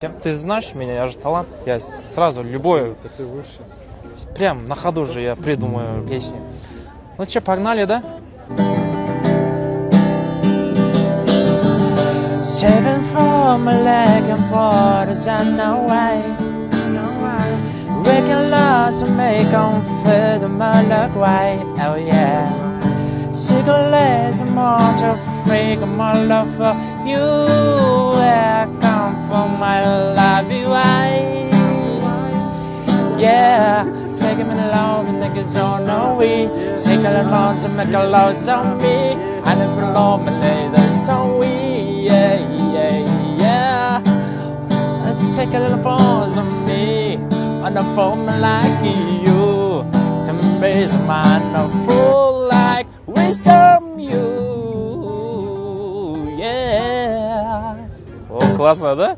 Ты знаешь меня, я же талант, я сразу любой, Ты выше. прям на ходу же я придумаю песни. Ну что, погнали, да? Saving from a leg and waters and no way. We can lose and make on fit the look way. Oh yeah. Cigarettes and more to freak my love for you. Where I come from, my love you I. Yeah, take me love and niggas don't know we. Take a lot and make a lot on me. I never know me later, so we. Yeah, yeah, yeah. Take a little pause on me. On the phone like you. Some reason man no fool like some you. Yeah. О, классно, да?